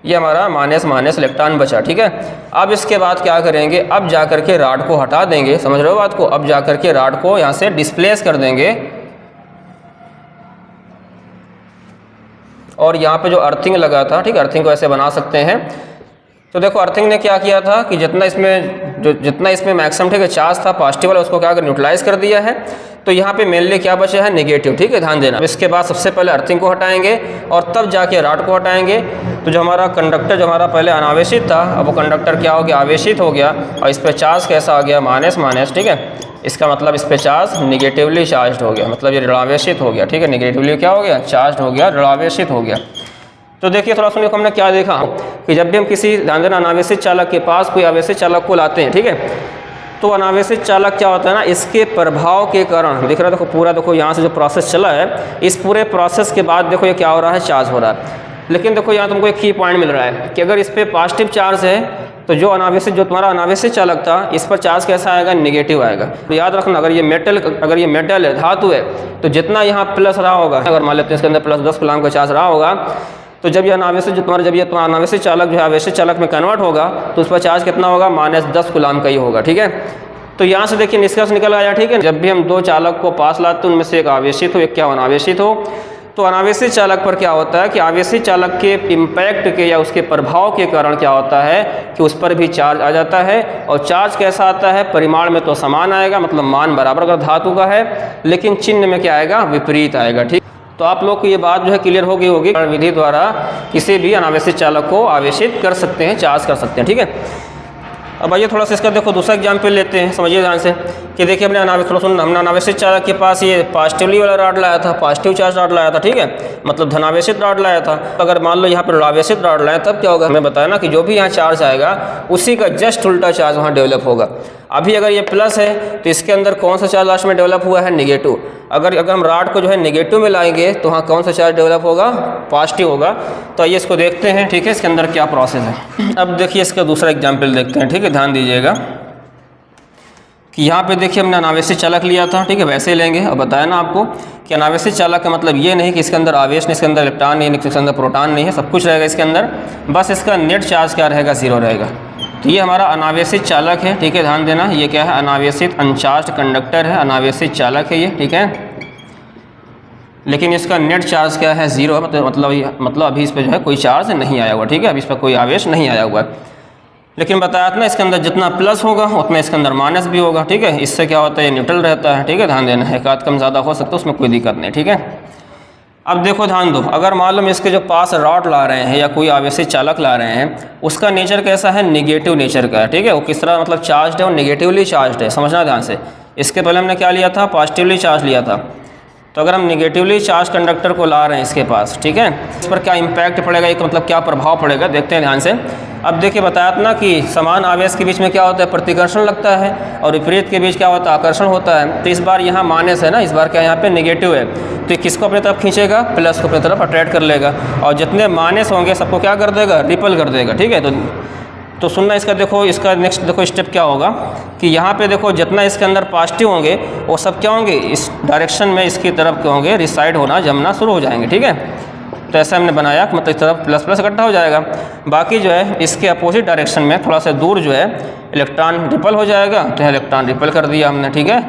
ये हमारा माइनस माइनस इलेक्ट्रॉन बचा, ठीक है। अब इसके बाद क्या करेंगे, अब जा करके रॉड को हटा देंगे, समझ रहे हो बात को। अब जा करके रॉड को यहाँ से डिस्प्लेस कर देंगे, और यहाँ पे जो अर्थिंग लगा था, ठीक है, अर्थिंग को ऐसे बना सकते हैं। तो देखो अर्थिंग ने क्या किया था कि जितना इसमें मैक्सिमम ठीक है चार्ज था पॉजिटिव वाला, उसको क्या कर न्यूट्रलाइज कर दिया है। तो यहाँ पे मेनली क्या बचा है, नेगेटिव, ठीक है, ध्यान देना। इसके बाद सबसे पहले अर्थिंग को हटाएंगे और तब जाके रॉड को हटाएंगे। तो जो हमारा कंडक्टर जो हमारा पहले अनावेशित था, अब वो कंडक्टर क्या हो गया, आवेशित हो गया, और इस पर चार्ज कैसा आ गया, माइनस माइनस, ठीक है। इसका मतलब इस पर चार्ज निगेटिवली चार्ज हो गया, मतलब ये ऋणावेशित हो गया, ठीक है। निगेटिवली क्या हो गया, चार्ज हो गया, ऋणावेशित हो गया। तो देखिए थोड़ा सुनिए, हमने क्या देखा कि जब भी हम किसी ध्यान देना अनावेशित चालक के पास कोई आवेशित चालक को लाते हैं, ठीक है, तो अनावेशित चालक क्या होता है ना, इसके प्रभाव के कारण दिख रहा है, देखो पूरा देखो यहाँ से जो प्रोसेस चला है, इस पूरे प्रोसेस के बाद देखो ये क्या हो रहा है, चार्ज हो रहा है। लेकिन देखो यहाँ तुमको एक की पॉइंट मिल रहा है कि अगर इस पर पॉजिटिव चार्ज है तो जो तुम्हारा अनावेशित चालक था इस पर चार्ज कैसा आएगा, निगेटिव आएगा। तो याद रखना, अगर ये मेटल है, धातु है, तो जितना यहाँ प्लस रहा होगा, अगर मान लेते हैं इसके अंदर प्लस 10 कूलम का चार्ज रहा होगा, तो जब ये अनावेशित अनावेशित चालक जो है आवेशित चालक में कन्वर्ट होगा तो उस पर चार्ज कितना होगा, माइनस 10 कूलम का ही होगा, ठीक है। तो यहाँ से देखिए निष्कर्ष निकल आया, ठीक है। जब भी हम दो चालक को पास लाते हैं उनमें से एक आवेशित हो, एक क्या अनावेशित हो, तो अनावेशित चालक पर क्या होता है कि आवेशित चालक के इम्पैक्ट के या उसके प्रभाव के कारण क्या होता है कि उस पर भी चार्ज आ जाता है। और चार्ज कैसा आता है, परिमाण में तो समान आएगा, मतलब मान बराबर अगर धातु का है, लेकिन चिन्ह में क्या आएगा, विपरीत आएगा, ठीक। तो आप लोग को ये बात जो है क्लियर हो गई होगी, विधि द्वारा किसी भी अनावेशित चालक को आवेशित कर सकते हैं, चार्ज कर सकते हैं, ठीक है। अब आइए थोड़ा सा इसका देखो दूसरा एग्जाम्पल लेते हैं, समझिए ध्यान से कि देखिए हमने अनावेशित चालक के पास ये पॉजिटिवली वाला रॉड लाया था, पॉजिटिव चार्ज रॉड लाया था, ठीक है, मतलब धनावेशित रॉड लाया था। तो अगर मान लो यहाँ पर ऋणावेशित रॉड लाया तब क्या होगा, हमें बताया ना कि जो भी यहाँ चार्ज आएगा उसी का जस्ट उल्टा चार्ज वहाँ डेवलप होगा। अभी अगर ये प्लस है तो इसके अंदर कौन सा चार्ज लास्ट में डेवलप हुआ है, निगेटिव। अगर हम रॉड को जो है निगेटिव में लाएंगे तो वहाँ कौन सा चार्ज डेवलप होगा, पॉजिटिव होगा। तो आइए इसको देखते हैं, ठीक है, इसके अंदर क्या प्रोसेस है। अब देखिए इसका दूसरा एग्जाम्पल देखते हैं, ठीक है, ध्यान दीजिएगा कि यहाँ पे देखिए हमने अनावेशित चालक लिया था, ठीक है, वैसे ही लेंगे। और बताया ना आपको कि अनावेशित चालक का मतलब ये नहीं कि इसके अंदर आवेश नहीं, इसके अंदर इलेक्ट्रॉन नहीं, इसके अंदर प्रोटॉन नहीं है, सब कुछ रहेगा इसके अंदर, बस इसका नेट चार्ज क्या रहेगा, 0 रहेगा। तो ये हमारा अनावेशित चालक है, ठीक है, ध्यान देना, ये क्या है, अनावेशित अनचार्ज्ड कंडक्टर है, अनावेशित चालक है ये, ठीक है। लेकिन इसका नेट चार्ज क्या है, 0, मतलब अभी इस पर जो है कोई चार्ज नहीं आया हुआ, ठीक है, अभी इस पर कोई आवेश नहीं आया हुआ है। लेकिन बताया था ना इसके अंदर जितना प्लस होगा उतना इसके अंदर माइनस भी होगा, ठीक है। इससे क्या होता है, ये न्यूट्रल रहता है, ठीक है, ध्यान देना, एक आध कम ज़्यादा हो सकता है, उसमें कोई दिक्कत नहीं, ठीक है। अब देखो ध्यान दो, अगर मान लो हम इसके जो पास रॉड ला रहे हैं या कोई आवेशित चालक ला रहे हैं, उसका नेचर कैसा है, निगेटिव नेचर का है, ठीक है। वो किस तरह मतलब चार्ज है, वो निगेटिवली चार्ज है, समझना ध्यान से। इसके पहले हमने क्या लिया था, पॉजिटिवली चार्ज लिया था। तो अगर हम निगेटिवली चार्ज कंडक्टर को ला रहे हैं इसके पास, ठीक है, इस पर क्या इम्पैक्ट पड़ेगा, एक मतलब क्या प्रभाव पड़ेगा, देखते हैं ध्यान से। अब देखिए बताया था ना कि समान आवेश के बीच में क्या होता है, प्रतिकर्षण लगता है, और विपरीत के बीच क्या होता है, आकर्षण होता है। तो इस बार यहाँ माइनस है ना, इस बार क्या यहाँ पे नेगेटिव है, तो किसको अपनी तरफ खींचेगा, प्लस को अपनी तरफ अट्रैक्ट कर लेगा, और जितने माइनस होंगे सबको क्या कर देगा, रिपल कर देगा, ठीक है। तो सुनना इसका, देखो इसका नेक्स्ट देखो स्टेप क्या होगा कि यहाँ पे देखो जितना इसके अंदर पॉजिटिव होंगे वो सब क्या होंगे, इस डायरेक्शन में इसकी तरफ क्या होंगे, रिसाइड होना, जमना शुरू हो जाएंगे, ठीक है। तो ऐसा हमने बनाया कि मतलब इस तरफ प्लस प्लस इकट्ठा हो जाएगा, बाकी जो है इसके अपोजिट डायरेक्शन में थोड़ा सा दूर जो है इलेक्ट्रॉन रिपल हो जाएगा, तो यहाँ इलेक्ट्रॉन रिपल कर दिया हमने, ठीक है।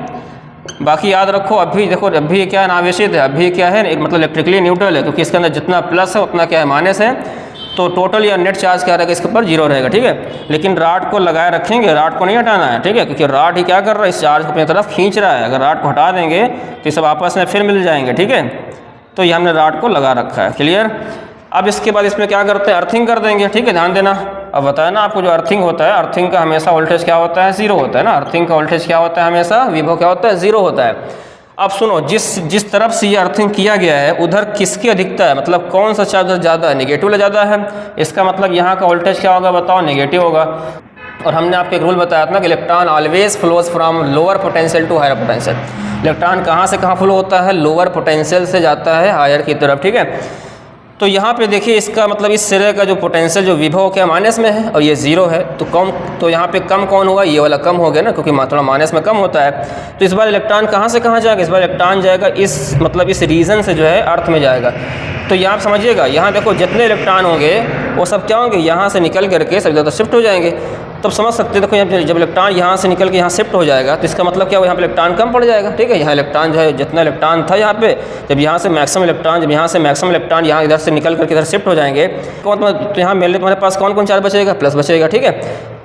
बाकी याद रखो अभी देखो, अभी क्या अनावेशित है, अभी क्या है मतलब इलेक्ट्रिकली न्यूट्रल है, क्योंकि इसके अंदर जितना प्लस है उतना क्या है, माइनस है। तो टोटल या नेट चार्ज क्या रहेगा इसके ऊपर 0 रहेगा, ठीक है। लेकिन राड को लगाए रखेंगे, राड को नहीं हटाना है, ठीक है, क्योंकि राड ही क्या कर रहा है, इस चार्ज को अपनी तरफ खींच रहा है। अगर राड को हटा देंगे तो ये सब आपस में फिर मिल जाएंगे, ठीक है। तो ये हमने राड को लगा रखा है, क्लियर। अब इसके बाद इसमें क्या करते हैं, अर्थिंग कर देंगे, ठीक है, ध्यान देना। अब बताया ना आपको, जो अर्थिंग होता है, अर्थिंग का हमेशा वोल्टेज क्या होता है, 0 होता है ना। अर्थिंग का वोल्टेज क्या होता है, हमेशा विभव क्या होता है, 0 होता है। अब सुनो, जिस तरफ से ये अर्थिंग किया गया है उधर किसकी अधिकता है, मतलब कौन सा चार्ज ज़्यादा है, नेगेटिव ज़्यादा है। इसका मतलब यहाँ का वोल्टेज क्या होगा, बताओ, नेगेटिव होगा। और हमने आपको एक रूल बताया था ना कि electron always flows from lower potential to higher potential. Electron कहाँ से कहाँ फ्लो होता है, लोअर पोटेंशियल से जाता है हायर की तरफ, ठीक है। तो यहाँ पे देखिए, इसका मतलब इस सिरे का जो पोटेंशियल, जो विभव क्या माइनस में है और ये 0 है, तो कम, तो यहाँ पे कम कौन होगा, ये वाला कम हो गया ना, क्योंकि थोड़ा माइनस में कम होता है। तो इस बार इलेक्ट्रॉन कहाँ से कहाँ जाएगा, इस बार इलेक्ट्रॉन जाएगा इस मतलब इस रीजन से जो है अर्थ में जाएगा। तो यहाँ आप समझिएगा, यहाँ देखो जितने इलेक्ट्रॉन होंगे वो सब क्या होंगे, यहाँ से निकल करके सब ज़्यादा शिफ्ट हो जाएंगे। तब समझ सकते हैं, देखो जब इलेक्ट्रॉन यहाँ से निकल के यहाँ शिफ्ट हो जाएगा तो इसका मतलब क्या हो, यहाँ पे इलेक्ट्रॉन कम पड़ जाएगा, ठीक है। यहाँ इलेक्ट्रॉन जो है, जितना इलेक्ट्रॉन था यहाँ पे, जब यहाँ से मैक्सिमम इलेक्ट्रॉन, जब यहाँ से मैक्सिमम इलेक्ट्रॉन यहाँ इधर से निकल करके इधर शिफ्ट हो जाएंगे, तो यहाँ मेरे तुम्हारे पास कौन कौन चार्ज बचेगा, प्लस बचेगा, ठीक है।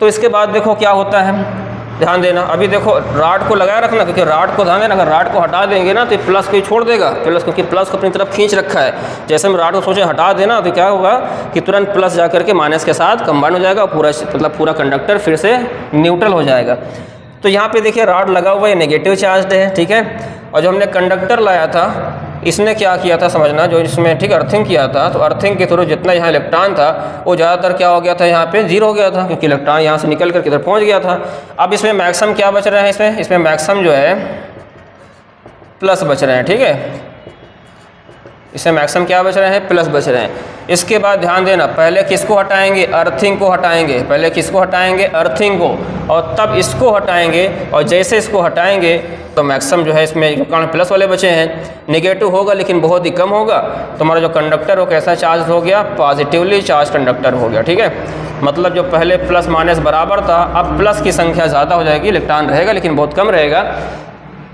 तो इसके बाद देखो क्या होता है, ध्यान देना। अभी देखो राड को लगाए रखना, क्योंकि राड को ध्यान देना, अगर राड को हटा देंगे ना तो प्लस को ही छोड़ देगा, प्लस, क्योंकि प्लस को अपनी तरफ खींच रखा है। जैसे हम राड को सोचे हटा देना तो क्या होगा कि तुरंत प्लस जा करके माइनस के साथ कंबाइन हो जाएगा, पूरा मतलब पूरा कंडक्टर फिर से न्यूट्रल हो जाएगा। तो यहाँ पे देखिए राड लगा हुआ है, नेगेटिव चार्ज है, ठीक है। और जो हमने कंडक्टर लाया था, इसने क्या किया था समझना, जो इसमें ठीक अर्थिंग किया था, तो अर्थिंग के थ्रू जितना यहाँ इलेक्ट्रॉन था वो ज़्यादातर क्या हो गया था, यहाँ पे 0 हो गया था, क्योंकि इलेक्ट्रॉन यहाँ से निकल कर किधर पहुँच गया था। अब इसमें मैक्सिमम क्या बच रहे हैं, इसमें मैक्सिमम जो है प्लस बच रहे हैं, ठीक है। इसमें मैक्सिमम क्या बच रहे हैं, प्लस बच रहे हैं। इसके बाद ध्यान देना, पहले किसको हटाएंगे, अर्थिंग को हटाएंगे, पहले किसको हटाएंगे, अर्थिंग को, और तब इसको हटाएंगे। और जैसे इसको हटाएंगे तो मैक्सिमम जो है इसमें इलेक्ट्रॉन प्लस वाले बचे हैं, नेगेटिव होगा लेकिन बहुत ही कम होगा। तो हमारा जो कंडक्टर वो कैसा चार्ज हो गया, पॉजिटिवली चार्ज कंडक्टर हो गया, ठीक है। मतलब जो पहले प्लस माइनस बराबर था, अब प्लस की संख्या ज़्यादा हो जाएगी, इलेक्ट्रॉन रहेगा लेकिन बहुत कम रहेगा।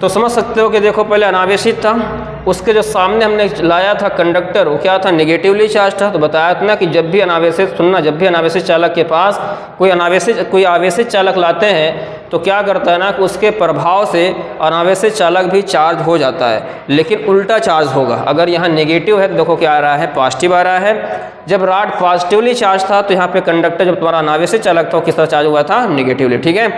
तो समझ सकते हो कि देखो पहले अनावेशित था, उसके जो सामने हमने लाया था कंडक्टर वो क्या था, नेगेटिवली चार्ज था। तो बताया था ना कि जब भी अनावेशित, सुनना, जब भी अनावेशित चालक के पास कोई आवेशित चालक लाते हैं तो क्या करता है ना कि उसके प्रभाव से अनावेशित चालक भी चार्ज हो जाता है, लेकिन उल्टा चार्ज होगा। अगर यहाँ नेगेटिव है तो देखो क्या आ रहा है, पॉजिटिव आ रहा है। जब रॉड पॉजिटिवली चार्ज था तो यहाँ पे कंडक्टर जब तुम्हारा अनावेशित चालक था वो किस तरह चार्ज हुआ था, नेगेटिवली, ठीक है।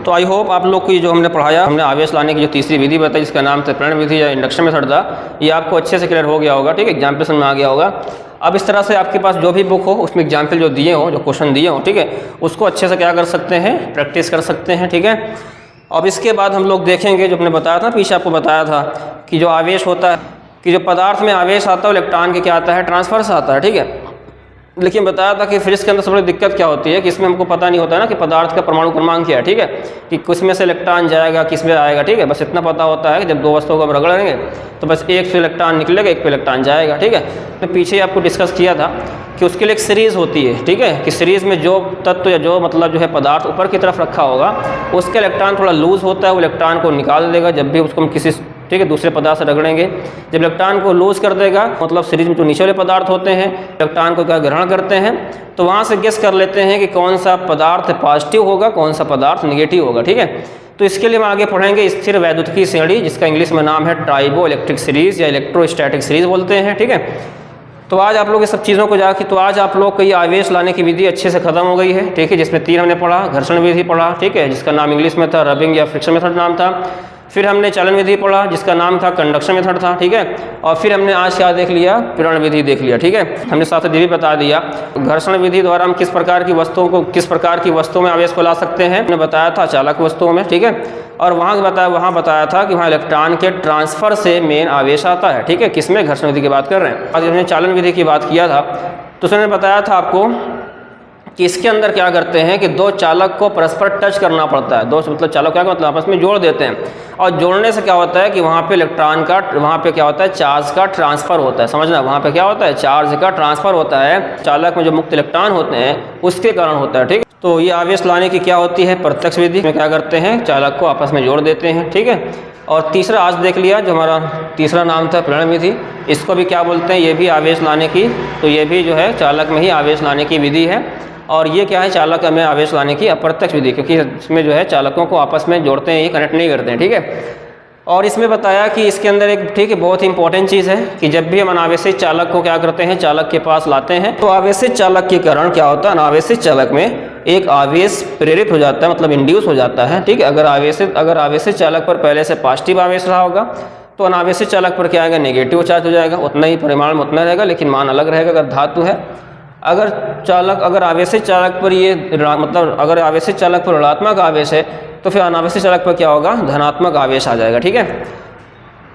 तो आई होप आप लोग को ये जो हमने पढ़ाया, हमने आवेश लाने की जो तीसरी विधि बताई जिसका नाम था प्रेरण विधि या इंडक्शन मेथड था, ये आपको अच्छे से क्लियर हो गया होगा, ठीक है, एग्जाम्पल में आ गया होगा। अब इस तरह से आपके पास जो भी बुक हो उसमें एग्जाम्पल जो दिए हो, जो क्वेश्चन दिए हो, ठीक है, उसको अच्छे से क्या कर सकते हैं, प्रैक्टिस कर सकते हैं, ठीक है। अब इसके बाद हम लोग देखेंगे, जो हमने बताया था पीछे आपको बताया था कि जो आवेश होता है, कि जो पदार्थ में आवेश आता है इलेक्ट्रॉन के क्या आता है, ट्रांसफर से आता है, ठीक है। लेकिन बताया था कि फिर इसके अंदर सबसे बड़ी दिक्कत क्या होती है कि इसमें हमको पता नहीं होता है ना कि पदार्थ का परमाणु क्रमांक क्या है, ठीक है, कि किस में से इलेक्ट्रॉन जाएगा, किस में आएगा, ठीक है। बस इतना पता होता है कि जब दो वस्तुओं को हम रगड़ेंगे तो बस एक से इलेक्ट्रॉन निकलेगा, एक पे इलेक्ट्रॉन जाएगा, ठीक है। तो पीछे आपको डिस्कस किया था कि उसके लिए एक सीरीज़ होती है, ठीक है, कि सीरीज़ में जो तत्व या जो मतलब जो है पदार्थ ऊपर की तरफ रखा होगा उसका इलेक्ट्रॉन थोड़ा लूज़ होता है, वो इलेक्ट्रॉन को निकाल देगा जब भी उसको हम किसी, ठीक है, दूसरे पदार्थ से रगड़ेंगे। जब इलेक्ट्रॉन को लूज कर देगा, मतलब सीरीज में जो नीचे वाले पदार्थ होते हैं इलेक्ट्रॉन को क्या ग्रहण करते हैं, तो वहाँ से गेस कर लेते हैं कि कौन सा पदार्थ पॉजिटिव होगा, कौन सा पदार्थ नेगेटिव होगा, ठीक है। तो इसके लिए हम आगे पढ़ेंगे स्थिर वैद्युतिकी श्रेणी, जिसका इंग्लिश में नाम है ट्राइबो इलेक्ट्रिक सीरीज या इलेक्ट्रोस्टैटिक सीरीज बोलते हैं, ठीक है। तो आज आप लोग ये सब चीज़ों को जाके, तो आज आप लोग का ये आवेश लाने की विधि अच्छे से खत्म हो गई है, ठीक है, जिसमें 3 हमने पढ़ा, घर्षण विधि पढ़ा, ठीक है, जिसका नाम इंग्लिश में था रबिंग या फ्रिक्शन मेथड नाम था। फिर हमने चालन विधि पढ़ा जिसका नाम था कंडक्शन मेथड था, ठीक है। और फिर हमने आज क्या देख लिया, प्रेरण विधि देख लिया, ठीक है। हमने साथ ही बता दिया घर्षण विधि द्वारा हम किस प्रकार की वस्तुओं में आवेश को ला सकते हैं, हमने बताया था चालक वस्तुओं में, ठीक है। और वहाँ बताया था कि वहाँ इलेक्ट्रॉन के ट्रांसफर से मेन आवेश आता है, ठीक है, किसमें, घर्षण विधि की बात कर रहे हैं। आज हमने चालन विधि की बात किया था तो उसने बताया था आपको कि इसके अंदर क्या करते हैं कि दो चालक को परस्पर टच करना पड़ता है। दो मतलब चालक क्या मतलब आपस में जोड़ देते हैं, और जोड़ने से क्या होता है कि वहाँ पे इलेक्ट्रॉन का, वहाँ पे क्या होता है, चार्ज का ट्रांसफ़र होता है। समझना, वहाँ पे क्या होता है, चार्ज का ट्रांसफ़र होता है, चालक में जो मुक्त इलेक्ट्रॉन होते हैं उसके कारण होता है। ठीक, तो ये आवेश लाने की क्या होती है, प्रत्यक्ष विधि में क्या करते हैं, चालक को आपस में जोड़ देते हैं। ठीक है, और तीसरा आज देख लिया, जो हमारा तीसरा नाम था प्रेरण विधि, इसको भी क्या बोलते हैं, ये भी आवेश लाने की, तो ये भी जो है चालक में ही आवेश लाने की विधि है। और ये क्या है, चालक में आवेश लाने की अप्रत्यक्ष विधि, क्योंकि इसमें जो है चालकों को आपस में जोड़ते हैं, ये कनेक्ट नहीं करते हैं। ठीक है, और इसमें बताया कि इसके अंदर एक, ठीक है, बहुत ही इंपॉर्टेंट चीज़ है कि जब भी हम अनावेशित चालक को क्या करते हैं, चालक के पास लाते हैं, तो आवेशित चालक के कारण क्या होता है, अनावेशित चालक में एक आवेश प्रेरित हो जाता है, मतलब इंड्यूस हो जाता है। ठीक है, अगर आवेशित चालक पर पहले से पॉजिटिव आवेश रहा होगा तो अनावेशित चालक पर क्या आएगा, नेगेटिव चार्ज हो जाएगा, उतना ही परिमाण में उतना रहेगा, लेकिन मान अलग रहेगा अगर धातु है। अगर आवेशित चालक पर ये मतलब अगर आवेशित चालक पर ऋणात्मक आवेश है तो फिर अनावेशित चालक पर क्या होगा, धनात्मक आवेश आ जाएगा। ठीक है,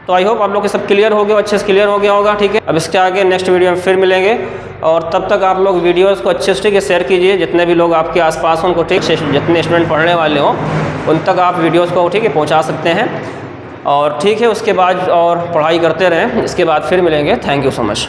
तो आई होप आप लोग के सब क्लियर हो गया, अच्छे से क्लियर हो गया होगा। ठीक है, अब इसके आगे नेक्स्ट वीडियो में फिर मिलेंगे, और तब तक आप लोग वीडियोस को अच्छे से शेयर कीजिए, जितने भी लोग आपके आसपास हों उनको, ठीक, जितने स्टूडेंट पढ़ने वाले हों उन तक आप वीडियोस को, ठीक है, पहुंचा सकते हैं। और ठीक है, उसके बाद और पढ़ाई करते रहें, इसके बाद फिर मिलेंगे। Thank you so much.